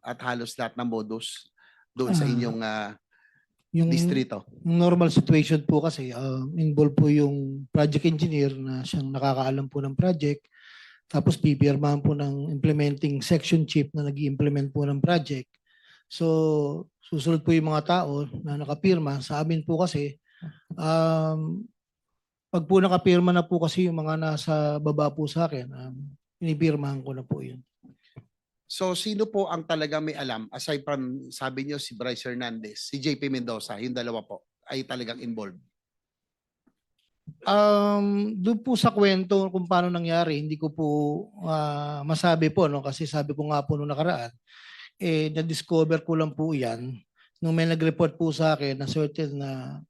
at halos lahat ng modus doon sa inyong Yung distrito? normal situation po kasi, involved po yung project engineer na siyang nakakaalam po ng project. Tapos pipirmahan po ng implementing section chief na nag-i-implement po ng project. So, susunod po yung mga tao na nakapirma. Sa amin po kasi, pag po nakapirma na po kasi yung mga nasa baba po sa akin, pinipirmahan ko na po yun. So sino po ang talagang may alam aside from sabi niyo si Bryce Hernandez, si JP Mendoza, yung dalawa po ay talagang involved? Doon po sa kwento kung paano nangyari, hindi ko po masabi po, no? Kasi sabi ko nga po nung nakaraan, na-discover ko lang po yan nung may nag-report po sa akin na certain na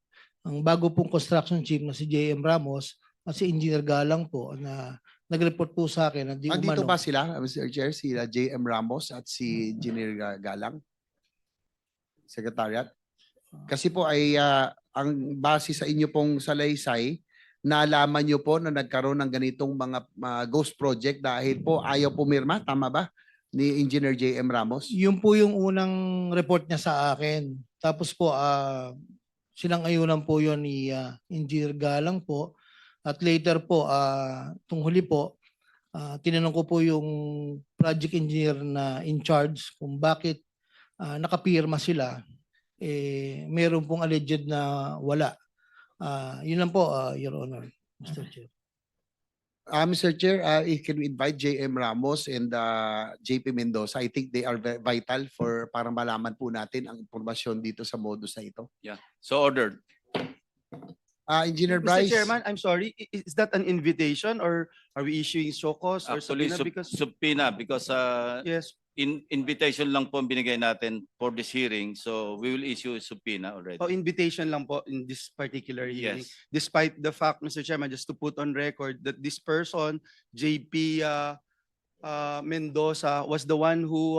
ang bago pong construction chief na si JM Ramos at si Engineer Galang po na nag-report po sa akin na di Andito umano. ba sila, Mr. Chair, si JM Ramos at si Engineer Galang? Secretariat? Kasi po ay ang base sa inyo pong salaysay, nalaman niyo po na nagkaroon ng ganitong mga ghost project dahil po ayaw pumirma, tama ba? Ni Engineer JM Ramos? Yun po yung unang report niya sa akin. Tapos po, sinang-ayunan po yun ni Engineer Galang po. At later po, itong huli po, tinanong ko po yung project engineer na in charge kung bakit nakapirma sila. Meron pong alleged na wala. Yun lang po, Your Honor, Mr. Chair. Mr. Chair, if can we invite JM Ramos and JP Mendoza? I think they are vital for para malaman po natin ang impormasyon dito sa modus na ito. Yeah. So ordered. Engineer Mr. Bryce. Chairman, I'm sorry, is that an invitation or are we issuing show cause or Actually, subpoena? Because subpoena because yes, invitation lang po ang binigay natin for this hearing. So we will issue a subpoena already. invitation lang po in this particular hearing. Yes. Despite the fact, Mr. Chairman, just to put on record that this person, JP Mendoza, was the one who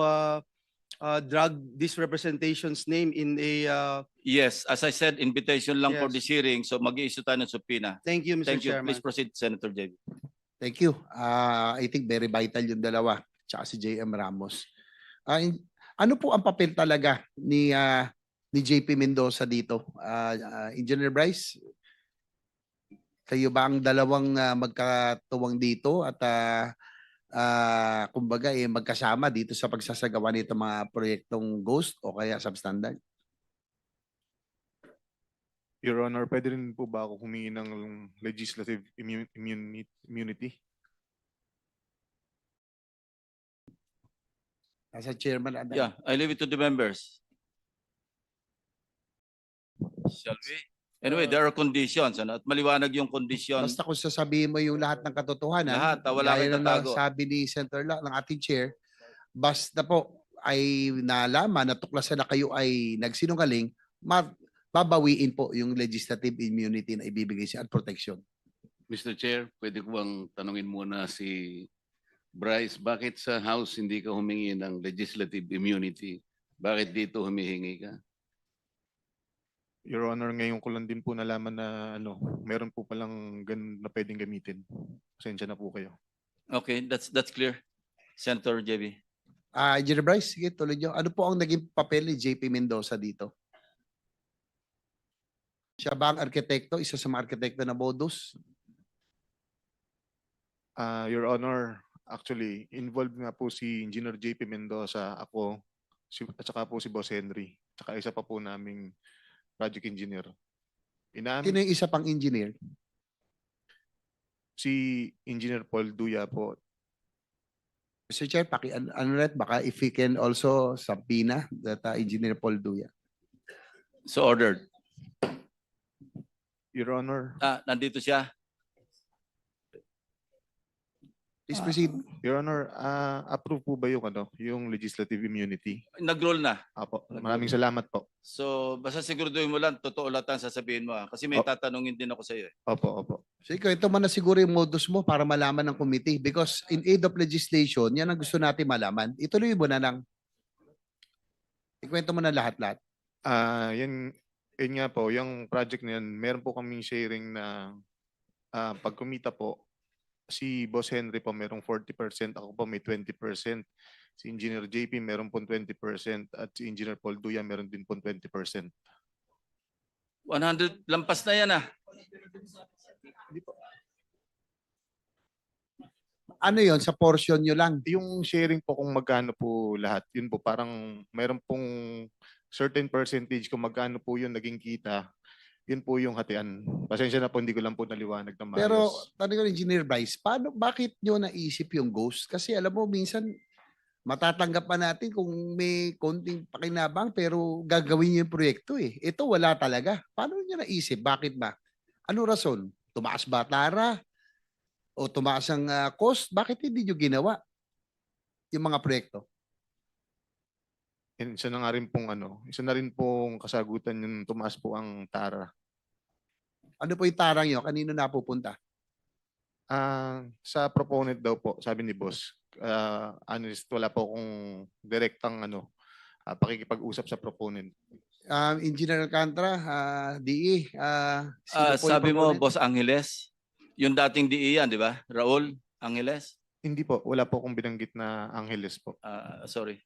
dragged this representation's name in a. Yes, as I said, invitation lang for Yes. this hearing. So mag-i-issue tayo ng subpoena. Thank you, Mr. Thank you. Chairman. Please proceed, Senator JB. Thank you. I think very vital yung dalawa, tsaka si JM Ramos. Ano po ang papel talaga ni JP Mendoza dito? Engineer Bryce, kayo ba ang dalawang magkatuwang dito at kumbaga magkasama dito sa pagsasagawa nito mga proyektong ghost o kaya substandard? Your Honor, pwede rin po ba ako humingi ng legislative immunity? As a chairman, Yeah, I leave it to the members. Shall we? Anyway, there are conditions. At maliwanag yung condition. basta kung sasabihin mo yung lahat ng katotohanan, Lahat, wala gaya kang ng tatago. sabi ni Senator ng ating chair, basta po ay nalaman, natuklasan na kayo ay nagsinungaling, babawiin po yung legislative immunity na ibibigay siya at protection. Mr. Chair, pwede ko bang tanungin muna si Bryce, bakit sa House hindi ka humingi ng legislative immunity? Bakit dito humihingi ka? Your Honor, ngayon ko lang din po nalaman na meron po palang ganun na pwedeng gamitin. Pasensya na po kayo. Okay, that's clear. Senator JB. Engineer Bryce, sige, tuloy nyo. Ano po ang naging papel ni JP Mendoza dito? Siya ba ang arkitekto? Isa sa mga arkitekto na modus? Your Honor, actually, involved nga po si Engineer JP Mendoza, ako, at saka po si Boss Henry, at saka isa pa po naming project engineer. Sino yung isa pang engineer? Si Engineer Paul Duya po. Mr. Chair, baka if we can also subpoena that Engineer Paul Duya. So ordered. Your Honor, Nandito siya. Please proceed. Your Honor, approve po ba yung legislative immunity? Nag-roll na. Apo, maraming salamat po. So basta siguraduhin mo lang, totoo lahat ang sasabihin mo. Kasi may tatanungin din ako sa iyo. Opo. So ito man na siguro yung modus mo para malaman ng committee because in aid of legislation, yan ang gusto natin malaman. Ituloy mo na lang. Ikwento mo na lahat-lahat. Yan nga po, yung project na yan, meron po kaming sharing na pag kumita po, si Boss Henry po merong 40%, ako po may 20%. Si Engineer JP meron po 20% at si Engineer Paul Duya meron din po 20%. 100 lampas na yan ah. Ano yon sa portion nyo lang? Yung sharing po kung magkano po lahat, yun po parang meron pong certain percentage kung magkano po yun naging kita, yun po yung hatian. Pasensya na po, hindi ko lang po naliwanag na maayos. Pero tanong ko, Engineer Bryce, bakit nyo naisip yung ghost? Kasi alam mo, minsan matatanggap pa natin kung may konting pakinabang pero gagawin nyo yung proyekto eh. Ito wala talaga. Paano nyo naisip? Bakit ba? Ano rason? Tumaas ba tara? O tumaas ang cost? Bakit hindi nyo ginawa yung mga proyekto? And isa na nga rin pong isa na rin pong kasagutan yung tumaas po ang tara. Ano po yung tarang nyo? Kanino napupunta? Sa proponent daw po, sabi ni boss. Honest, wala po akong direktang pakikipag-usap sa proponent. Engineer Alcantara, DE, sino po yung Sabi mo, proponent? Boss Angeles, yung dating DE yan, di ba? Raul Angeles? Hindi po, wala po akong binanggit na Angeles po. Sorry.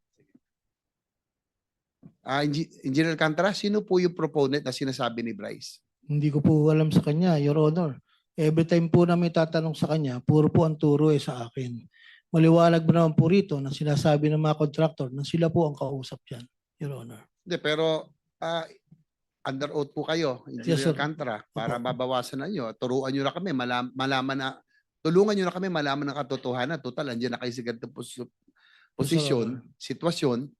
Engineer Alcantara, sino po yung proponent na sinasabi ni Bryce? Hindi ko po alam sa kanya, Your Honor. Every time po na may tatanong sa kanya, puro po ang turo sa akin. Maliwanag ba naman po rito na sinasabi ng mga contractor na sila po ang kausap dyan, Your Honor. Hindi, pero under oath po kayo, Engineer Yes, sir. Alcantara, para Opo. mabawasan na nyo. Turuan nyo na kami, malaman na, tulungan nyo na kami malaman ng katotohanan. Total, andyan na kayo sa ganitong posisyon, sitwasyon.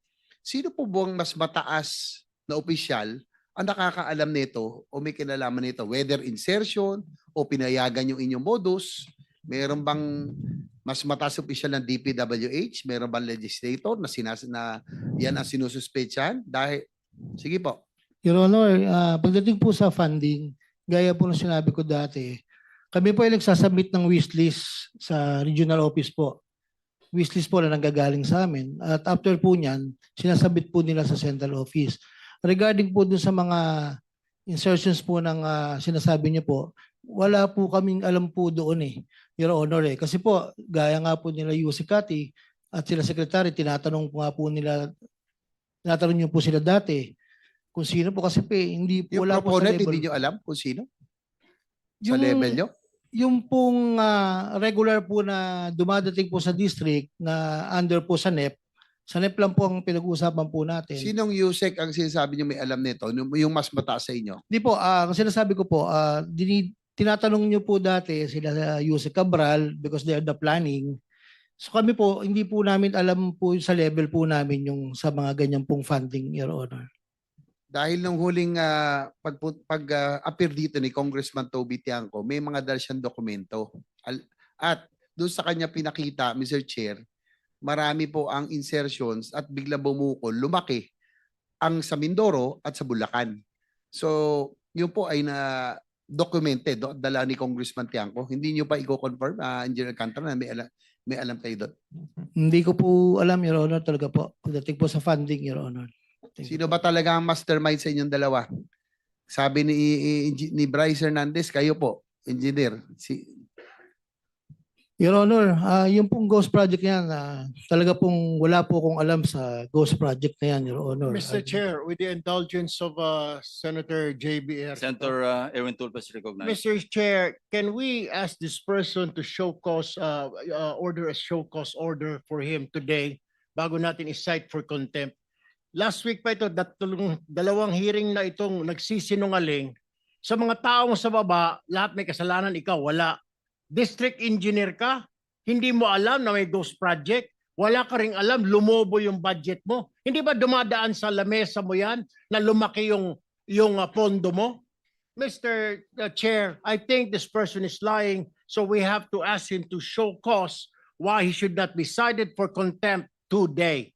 Sino po buwang mas mataas na opisyal ang nakakaalam nito o may kinalaman nito? Whether insertion o pinayagan yung inyong modus, meron bang mas mataas opisyal ng DPWH? Meron bang legislator na yan ang sinususpetsahan? Dahil, sige po. Your Honor, pagdating po sa funding, gaya po ng sinabi ko dati, kami po ay nagsasubmit ng wishlist sa regional office po. Wishlist po na nanggagaling sa amin. At after po niyan, sinasabit po nila sa central office. Regarding po dun sa mga insertions po ng sinasabi niyo po, wala po kaming alam po doon Your Honor Kasi po, gaya nga po nila Yusek Kati at sila Secretary, tinatanong niyo po sila dati kung sino po kasi hindi po Yung wala po sa proponent, level. hindi nyo alam kung sino? Sa level nyo? Yung pong regular po na dumadating po sa district na under po sa NEP, sa NEP lang po ang pinag-uusapan po natin. Sinong Yusek ang sinasabi nyo may alam nito? Yung mas mataas sa inyo? Di po, ang sinasabi ko po, tinatanong nyo po dati sila Yusek Cabral because they are the planning. So kami po, hindi po namin alam po sa level po namin yung sa mga ganyan pong funding, Your Honor. Dahil nung huling pag-appear dito ni Congressman Toby Tiangco, may mga dal siyang dokumento. At doon sa kanya pinakita, Mr. Chair, marami po ang insertions at bigla bumukol, lumaki ang sa Mindoro at sa Bulacan. So, yun po ay na documented, dala ni Congressman Tiangco. Hindi nyo pa i-confirm, Engineer Alcantara, na may alam kayo doon? Hindi ko po alam, Your Honor, talaga po. Pagdating po sa funding, Your Honor. Thank you Sino po. ba talaga ang mastermind sa inyong dalawa? Sabi ni Bryce Hernandez, kayo po, engineer. Your Honor, yung pong ghost project yan, talaga pong wala po akong alam sa ghost project na yan, Your Honor. Mr. Chair, with the indulgence of Senator JBR. Senator Erwin Tulfas recognized. Mr. Chair, can we ask this person to show cause, order a show cause order for him today bago natin i-cite for contempt? Last week pa ito, dalawang hearing na itong nagsisinungaling. Sa mga taong sa baba, lahat may kasalanan, ikaw wala. District engineer ka, hindi mo alam na may ghost project, wala ka ring alam, lumobo yung budget mo. Hindi ba dumadaan sa lamesa mo yan na lumaki yung pondo mo? Mr. Chair, I think this person is lying, so we have to ask him to show cause why he should not be cited for contempt today.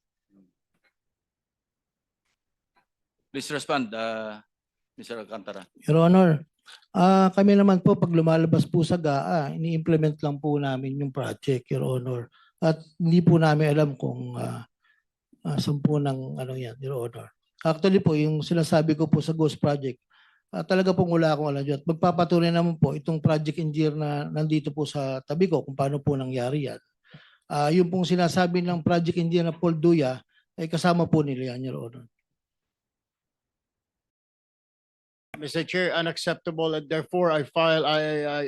Please respond, Mr. Alcantara. Your Honor, kami naman po pag lumalabas po sa GAA, ini-implement lang po namin yung project, Your Honor. At hindi po namin alam kung saan po ng yan, Your Honor. Actually po, yung sinasabi ko po sa Ghost Project, talaga pong wala akong alam dyan. At magpapatunay naman po itong project engineer na nandito po sa tabi ko kung paano po nangyari yan. Yung pong sinasabi ng project engineer na Paul Duya ay kasama po nila yan, Your Honor. Mr. Chair, unacceptable, and therefore I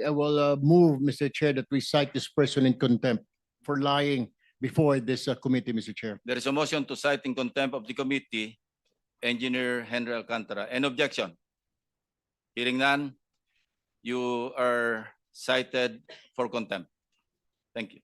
will move, Mr. Chair, that we cite this person in contempt for lying before this committee, Mr. Chair. There is a motion to cite in contempt of the committee, Engineer Henry Alcantara. Any objection? Hearing none, you are cited for contempt. Thank you.